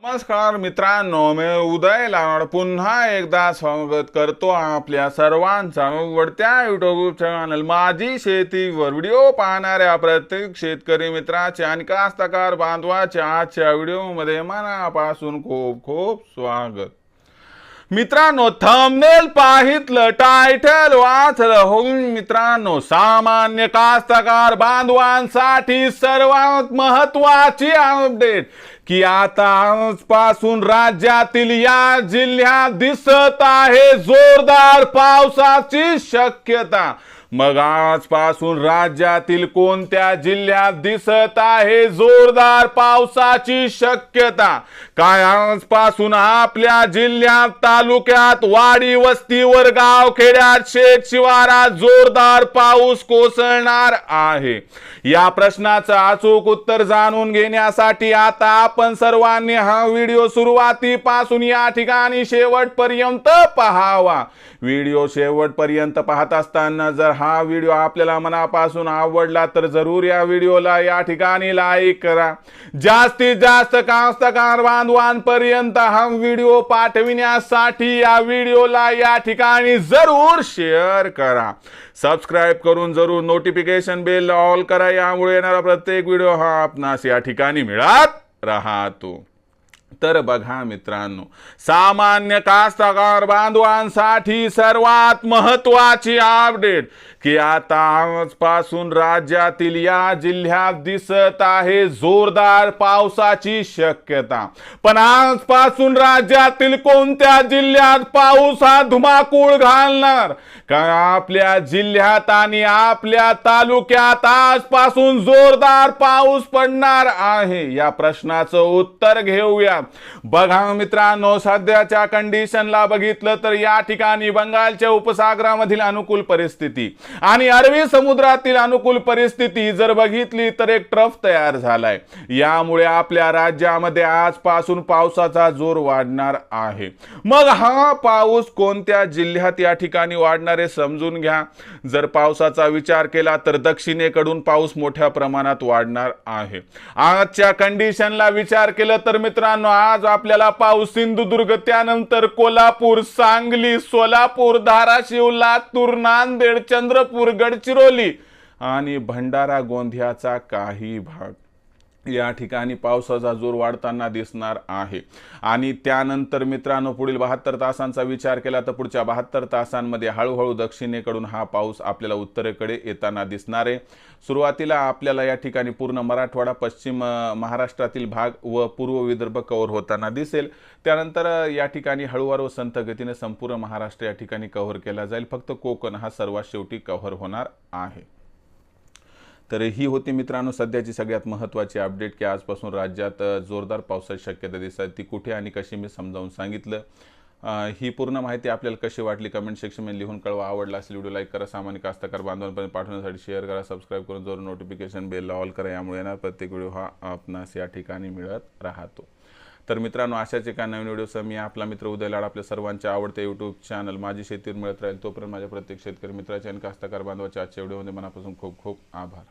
नमस्कार मित्रांनो, मी उदय लाड पुन्हा एकदा स्वागत करतो आपल्या सर्वांचा आवडत्या युट्यूब चॅनल माझी शेतीवर व्हिडिओ पाहणाऱ्या प्रत्येक शेतकरी मित्राचे आणि कास्तकार बांधवाच्या आजच्या व्हिडिओमध्ये मनापासून खूप खूप स्वागत। मित्रांनो, थंबनेल पाहितलं, टायटल वाचलं हो मित्रांनो, सामान्य कास्तकार बांधवांसाठी सर्वात महत्त्वाची अपडेट की आता आजपासून राज्यातील या जिल्ह्यात दिसत आहे जोरदार पावसाची शक्यता। मग आजपासून राज्यातील कोणत्या जिल्ह्यात दिसत आहे जोरदार पावसाची शक्यता? काय आजपासून आपल्या जिल्ह्यात, तालुक्यात, वाडी वस्तीवर, गाव खेड्यात, शेत शिवारात जोरदार पाऊस कोसळणार आहे? या प्रश्नाचं अचूक उत्तर जाणून घेण्यासाठी आता आपण सर्वांनी हा व्हिडिओ सुरुवातीपासून या ठिकाणी शेवटपर्यंत पाहावा। व्हिडिओ शेवटपर्यंत पाहत असताना जर हा व्हिडिओ आपल्याला मनापासून आवडला तर जरूर या व्हिडिओला या ठिकाणी लाईक करा। जास्तीत जास्त कास्तकार बांधवांपर्यंत हा व्हिडिओ पाठविण्यासाठी या व्हिडिओला या ठिकाणी जरूर शेअर करा। सबस्क्राइब करून जरूर नोटिफिकेशन बेल ऑल करा, यामुळे येणारा प्रत्येक व्हिडिओ हा आपणास या ठिकाणी मिळत राहतो। तर बघा मित्रांनो, सामान्य कास्तकार बांधवांसाठी सर्वात महत्त्वाची अपडेट की आता आजपासून राज्यातील या जिल्ह्यात दिसत आहे जोरदार पावसाची शक्यता। पण आजपासून राज्यातील कोणत्या जिल्ह्यात पाऊस हा धुमाकूळ घालणार? काय आपल्या जिल्ह्यात आणि आपल्या तालुक्यात आजपासून जोरदार पाऊस पडणार आहे? या प्रश्नाचं उत्तर घेऊया। बघा मित्रांनो, सध्याच्या कंडिशनला बघितलं तर या ठिकाणी बंगालच्या उपसागरामधील अनुकूल परिस्थिती आणि अरबी समुद्रातील अनुकूल परिस्थिती जर बघितली तर एक ट्रफ तयार झालाय। यामुळे आपल्या राज्यामध्ये आजपासून पावसाचा जोर वाढणार आहे। मग हा पाऊस कोणत्या जिल्ह्यात या ठिकाणी वाढणार आहे समजून घ्या। जर पावसाचा विचार केला तर दक्षिणेकडून पाऊस मोठ्या प्रमाणात वाढणार आहे। आजच्या कंडिशनला विचार केला तर मित्रांनो, आज आपल्याला पाऊस सिंधुदुर्ग, त्यानंतर कोल्हापूर, सांगली, सोलापूर, धाराशिव, लातूर, नांदेड, चंद्रपूर, गडचिरोली आणि भंडारा गोंदियाचा काही भाग या ठिकाणी पावसाचा जोर वाढताना दिसणार आहे। आणि त्यानंतर मित्रांनो, पुढील 72 तासांचा विचार केला तर पुढच्या 72 तासांमध्ये हळूहळू दक्षिणेकडून हा पाऊस आपल्याला उत्तरेकडे येताना दिसणार आहे। सुरुवातीला आपल्याला या ठिकाणी पूर्ण मराठवाडा, पश्चिम महाराष्ट्रातील भाग व पूर्व विदर्भ कव्हर होताना दिसेल। त्यानंतर या ठिकाणी हळूवार व संथ गतीने संपूर्ण महाराष्ट्र या ठिकाणी कव्हर केला जाईल। फक्त कोकण हा सर्वात शेवटी कव्हर होणार आहे। तर ही होती मित्रांनो सध्याची सगळ्यात महत्त्वाची अपडेट की आजपासून राज्यात जोरदार पावसाची शक्यता दिसते। ती कुठे आणि कशी मी समजावून सांगितलं। ही पूर्ण माहिती आपल्याला कशी वाटली कमेंट सेक्शनमध्ये लिहून कळवा। आवडला असेल व्हिडिओ लाईक करा, सामान्य कास्तकार बांधवांपर्यंत पाठवण्यासाठी शेअर करा, सबस्क्राइब करून जरूर नोटिफिकेशन बेल ऑल करा, यामुळे येणार प्रत्येक व्हिडिओ हा आपणास या ठिकाणी मिळत राहतो। तर मित्रांनो, अशाच एका नवीन व्हिडिओसह मी आपला मित्र उदय लाड आपल्या सर्वांच्या आवडते यूट्यूब चॅनल माझी शेतीवर मिळत राहील। तोपर्यंत माझ्या प्रत्येक शेतकरी मित्राच्या आणि कास्तकार बांधवाच्या आजच्या व्हिडिओमध्ये मनापासून खूप खूप आभार।